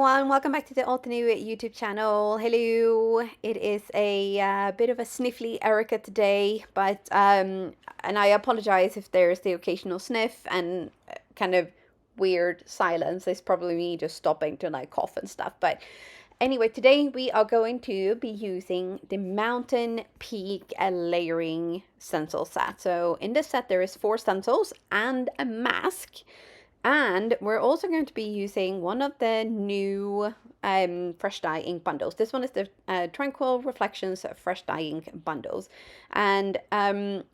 everyone, welcome back to the Alt New YouTube channel. Hello, it is a bit of a sniffly Erica today, but and I apologize if there's the occasional sniff and kind of weird silence. It's probably me just stopping to like cough and stuff. But anyway, today we are going to be using the Mountain Peak layering stencil set. So in this set there is 4 stencils and a mask. And we're also going to be using one of the new fresh dye ink bundles. This one is the Tranquil Reflections fresh dye ink bundles. And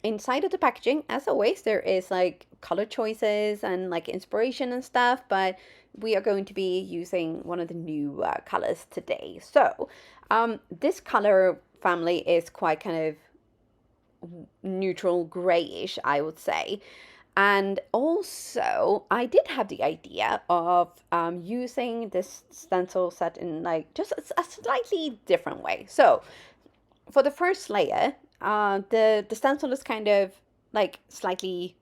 inside of the packaging, as always, there is like color choices and like inspiration and stuff. But we are going to be using one of the new colors today. So this color family is quite kind of neutral grayish, I would say. And also, I did have the idea of using this stencil set in like just a slightly different way. So, for the first layer, the stencil is kind of like slightly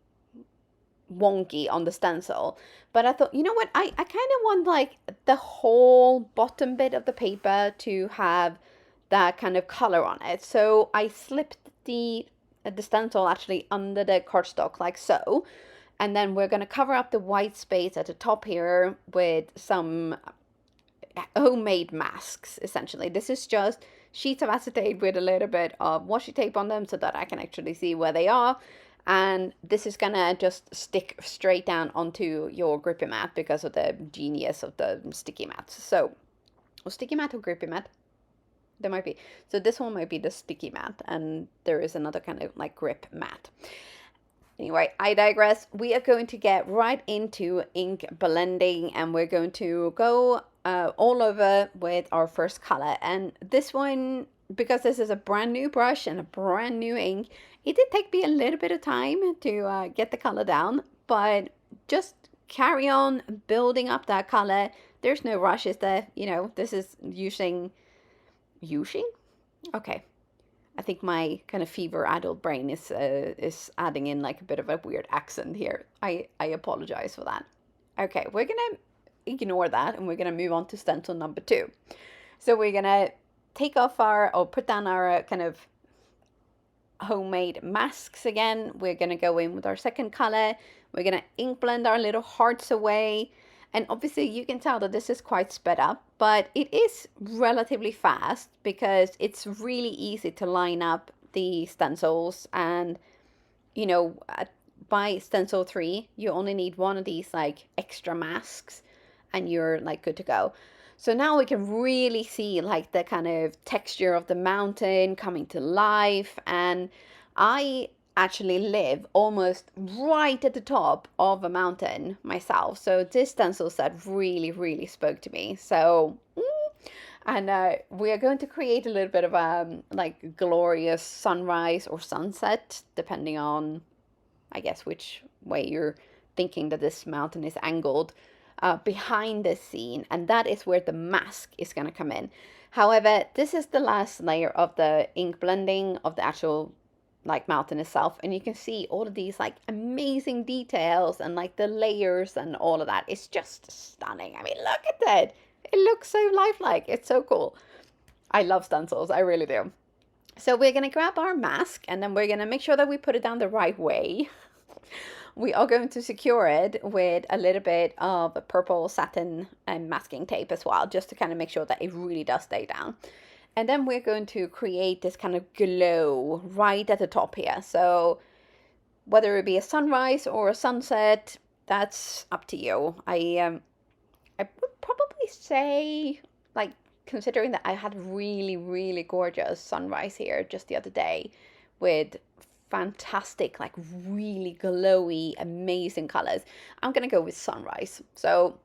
wonky on the stencil. But I thought, you know what, I kind of want like the whole bottom bit of the paper to have that kind of color on it. So I slipped the stencil actually under the cardstock like so, and then we're going to cover up the white space at the top here with some homemade masks. Essentially, this is just sheets of acetate with a little bit of washi tape on them so that I can actually see where they are, and this is gonna just stick straight down onto your grippy mat because of the genius of the sticky mats. So, sticky mat or grippy mat? There might be. So this one might be the sticky mat, and there is another kind of like grip mat. Anyway, I digress. We are going to get right into ink blending, and we're going to go all over with our first color. And this one, because this is a brand new brush and a brand new ink, it did take me a little bit of time to get the color down, but just carry on building up that color. There's no rush, is there? You know, this is using... Okay. I think my kind of fever adult brain is adding in like a bit of a weird accent here. I apologize for that. Okay, we're gonna ignore that and we're gonna move on to stencil number 2. So we're gonna take off or put down our kind of homemade masks again. We're gonna go in with our second color. We're gonna ink blend our little hearts away. And obviously you can tell that this is quite sped up, but it is relatively fast because it's really easy to line up the stencils. And, you know, by stencil 3, you only need one of these like extra masks and you're like good to go. So now we can really see like the kind of texture of the mountain coming to life. And I actually live almost right at the top of a mountain myself, so this stencil set really spoke to me. So and we are going to create a little bit of a like glorious sunrise or sunset, depending on, I guess, which way you're thinking that this mountain is angled, behind this scene, and that is where the mask is going to come in. However, this is the last layer of the ink blending of the actual like mountain itself, and you can see all of these like amazing details and like the layers and all of that. It's just stunning. I mean, look at that. It looks so lifelike. It's so cool. I love stencils. I really do. So we're gonna grab our mask and then we're gonna make sure that we put it down the right way. We are going to secure it with a little bit of a purple satin and masking tape as well, just to kind of make sure that it really does stay down. And then we're going to create this kind of glow right at the top here. So whether it be a sunrise or a sunset, that's up to you. I would probably say, like, considering that I had really gorgeous sunrise here just the other day with fantastic, like really glowy, amazing colors, I'm going to go with sunrise. So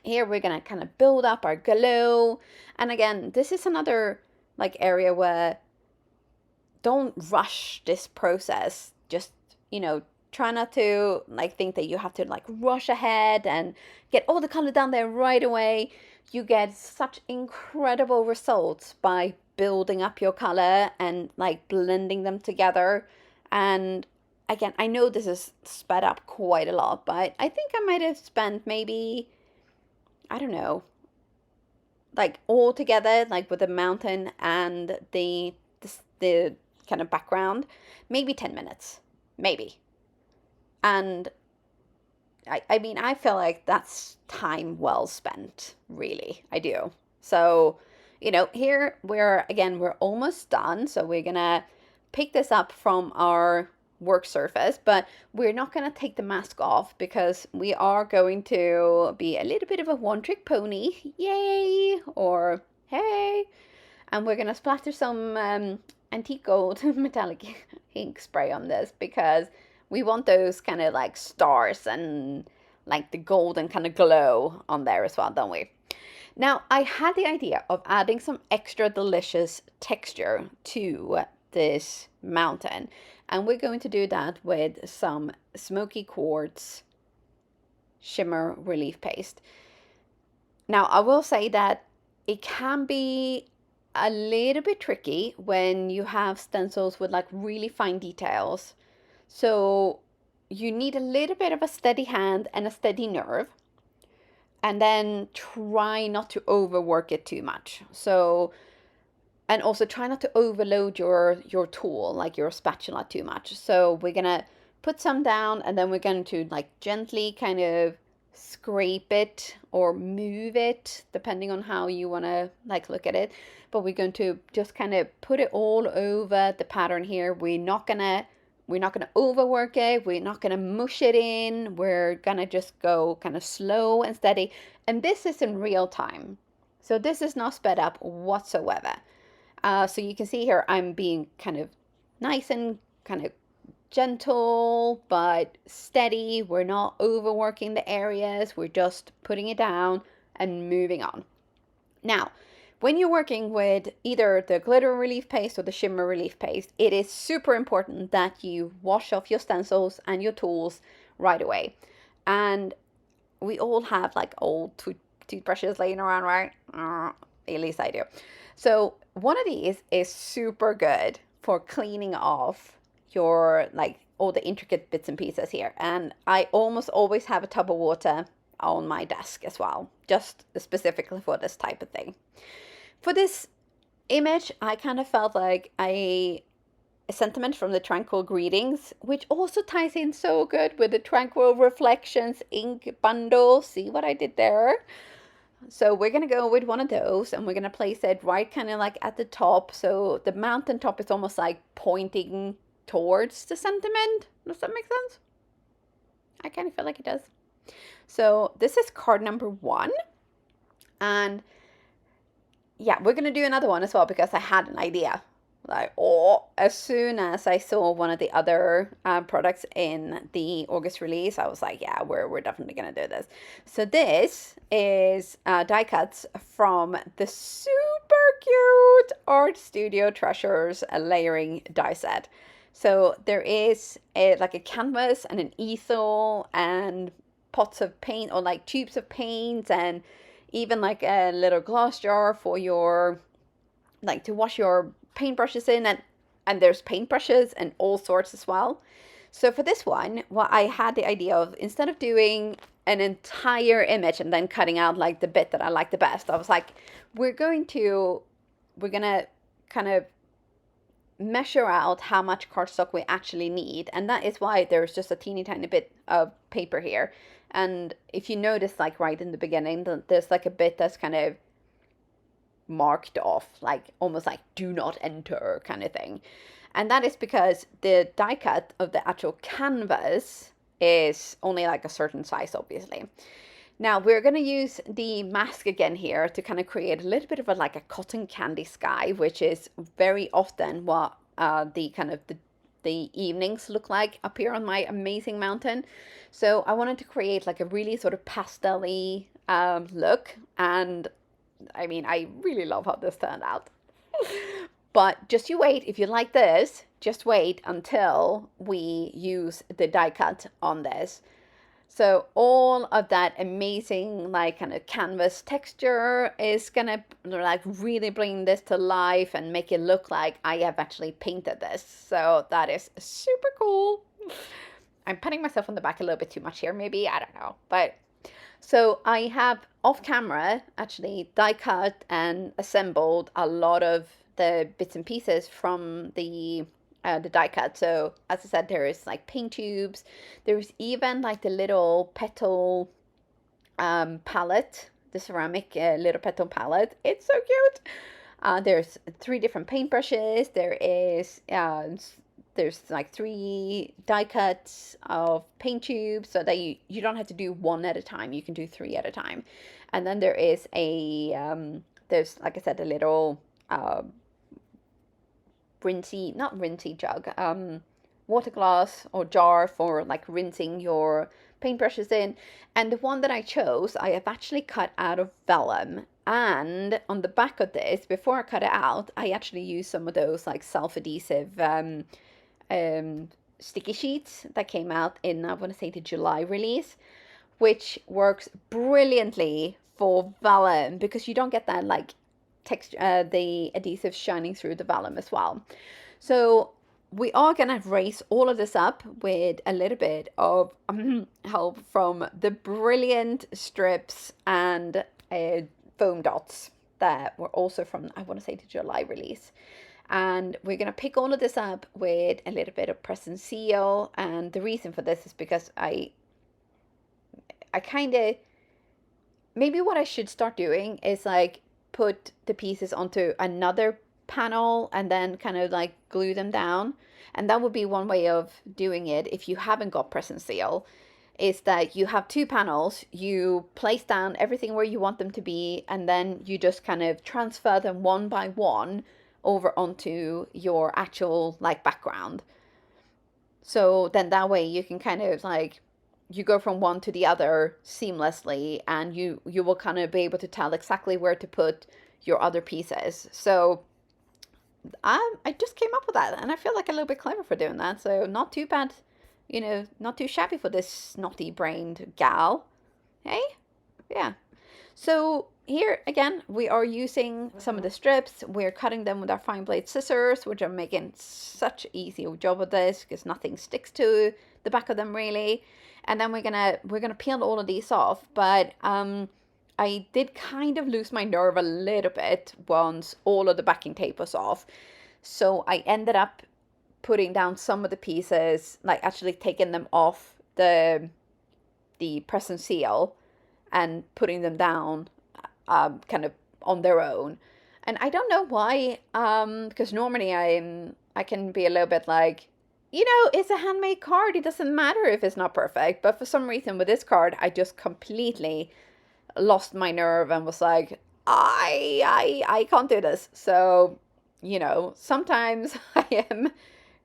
here we're going to kind of build up our glow. And again, this is another like area where don't rush this process. Just, you know, try not to like think that you have to like rush ahead and get all the color down there right away. You get such incredible results by building up your color and like blending them together. And again, I know this is sped up quite a lot, but I think I might have spent maybe, I don't know, like all together, like with the mountain and the kind of background, maybe 10 minutes, maybe. And I mean, I feel like that's time well spent, really. I do. So, here we're almost done. So we're gonna pick this up from our work surface, but we're not gonna take the mask off because we are going to be a little bit of a one-trick pony. Yay! Or hey! And we're gonna splatter some antique gold metallic ink spray on this because we want those kind of like stars and like the golden kind of glow on there as well, don't we? Now, I had the idea of adding some extra delicious texture to this mountain, and we're going to do that with some smoky quartz shimmer relief paste. Now, I will say that it can be a little bit tricky when you have stencils with like really fine details. So you need a little bit of a steady hand and a steady nerve. And then try not to overwork it too much. So, and also try not to overload your tool, like your spatula, too much. So we're gonna put some down, and then we're going to like gently kind of scrape it or move it, depending on how you want to like look at it. But we're going to just kind of put it all over the pattern here. We're not gonna overwork it. We're not gonna mush it in. We're gonna just go kind of slow and steady. And this is in real time. So this is not sped up whatsoever. So you can see here I'm being kind of nice and kind of gentle but steady. We're not overworking the areas. We're just putting it down and moving on. Now, when you're working with either the glitter relief paste or the shimmer relief paste, it is super important that you wash off your stencils and your tools right away. And we all have like old toothbrushes laying around, right? At least I do. So one of these is super good for cleaning off your like all the intricate bits and pieces here. And I almost always have a tub of water on my desk as well, just specifically for this type of thing. For this image, I kind of felt like a sentiment from the Tranquil Greetings, which also ties in so good with the Tranquil Reflections ink bundle. See what I did there? So we're going to go with one of those, and we're going to place it right kind of like at the top. So the mountain top is almost like pointing towards the sentiment. Does that make sense? I kind of feel like it does. So this is card number 1. And yeah, we're going to do another one as well because I had an idea. Like, as soon as I saw one of the other products in the August release, I was like, yeah, we're definitely going to do this. So this is die cuts from the super cute Art Studio Treasures layering die set. So there is like a canvas and an easel and pots of paint, or like tubes of paint, and even like a little glass jar for your, like, to wash your paintbrushes in, and there's paintbrushes and all sorts as well. So for this one, what I had the idea of, instead of doing an entire image and then cutting out like the bit that I like the best, I was like, we're gonna kind of measure out how much cardstock we actually need, and that is why there's just a teeny tiny bit of paper here. And if you notice, like right in the beginning, there's like a bit that's kind of marked off, like almost like do not enter kind of thing. And that is because the die cut of the actual canvas is only like a certain size, obviously. Now we're going to use the mask again here to kind of create a little bit of a like a cotton candy sky, which is very often what the evenings look like up here on my amazing mountain. So I wanted to create like a really sort of pastel-y look, and I mean, I really love how this turned out. But just you wait, if you like this, just wait until we use the die cut on this. So all of that amazing like kind of canvas texture is gonna like really bring this to life and make it look like I have actually painted this. So that is super cool. I'm patting myself on the back a little bit too much here, maybe, I don't know. But So I have off camera actually die cut and assembled a lot of the bits and pieces from the die cut. So as I said, there is like paint tubes. There's even like the little petal palette, the ceramic little petal palette. It's so cute. There's 3 different paintbrushes. There's like 3 die cuts of paint tubes so that you don't have to do one at a time. You can do 3 at a time. And then there is there's, like I said, a little not rinsey jug, water glass or jar for like rinsing your paintbrushes in. And the one that I chose, I have actually cut out of vellum. And on the back of this, before I cut it out, I actually used some of those like self-adhesive sticky sheets that came out in, I want to say, the July release, which works brilliantly for vellum because you don't get that like texture, the adhesive shining through the vellum as well. So we are going to raise all of this up with a little bit of help from the brilliant strips and foam dots that were also from, I want to say, the July release. And we're going to pick all of this up with a little bit of press and seal. And the reason for this is because I kind of, maybe what I should start doing is like put the pieces onto another panel and then kind of like glue them down. And that would be one way of doing it if you haven't got press and seal, is that you have 2 panels, you place down everything where you want them to be, and then you just kind of transfer them one by one over onto your actual like background. So then that way you can kind of like, you go from one to the other seamlessly, and you will kind of be able to tell exactly where to put your other pieces. So I just came up with that, and I feel like a little bit clever for doing that. So not too bad, not too shabby for this snotty-brained gal. Hey? Yeah. So here again, we are using some of the strips. We're cutting them with our fine blade scissors, which are making such an easy job of this because nothing sticks to the back of them really. And then we're gonna peel all of these off. But I did kind of lose my nerve a little bit once all of the backing tape was off. So I ended up putting down some of the pieces, like actually taking them off the press and seal and putting them down kind of on their own. And I don't know why, because normally I can be a little bit like, it's a handmade card. It doesn't matter if it's not perfect. But for some reason with this card, I just completely lost my nerve and was like, I can't do this. So, sometimes I am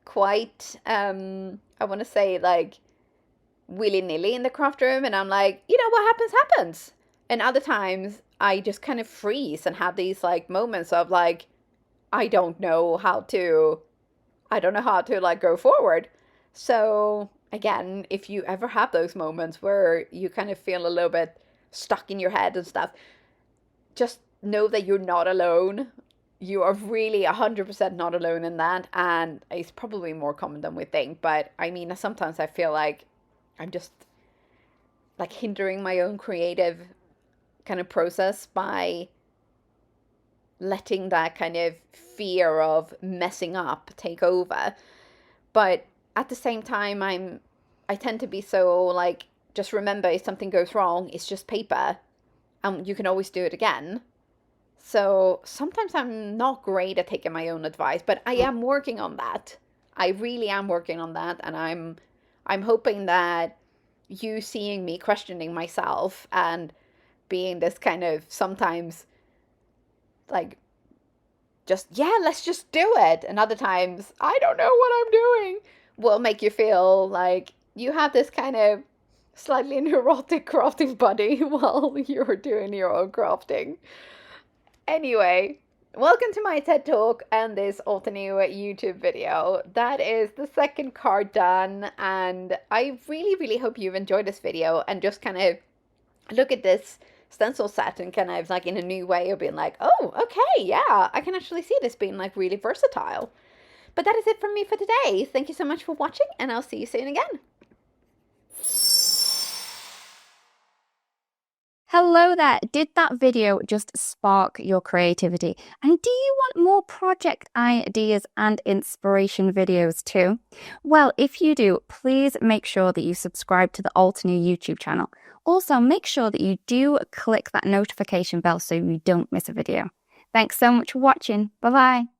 quite, I want to say like willy-nilly in the craft room, and I'm like, what happens. And other times I just kind of freeze and have these like moments of like, I don't know how to like go forward. So again, if you ever have those moments where you kind of feel a little bit stuck in your head and stuff, just know that you're not alone. You are really 100% not alone in that, and it's probably more common than we think. But I mean, sometimes I feel like I'm just like hindering my own creative kind of process by letting that kind of fear of messing up take over. But at the same time, I tend to be so like, just remember, if something goes wrong, it's just paper, and you can always do it again. So sometimes I'm not great at taking my own advice, but I am working on that. I really am working on that, and I'm hoping that you seeing me questioning myself and being this kind of sometimes like, just, yeah, let's just do it, and other times, I don't know what I'm doing, will make you feel like you have this kind of slightly neurotic crafting buddy while you're doing your own crafting. Anyway, welcome to my TED Talk and this all new YouTube video. That is the second card done, and I really hope you've enjoyed this video and just kind of look at this stencil set and kind of like in a new way of being like, oh, okay, yeah, I can actually see this being like really versatile. But that is it from me for today. Thank you so much for watching, and I'll see you soon again. Hello there. Did that video just spark your creativity? And do you want more project ideas and inspiration videos too? Well, if you do, please make sure that you subscribe to the New YouTube channel. Also, make sure that you do click that notification bell so you don't miss a video. Thanks so much for watching. Bye-bye.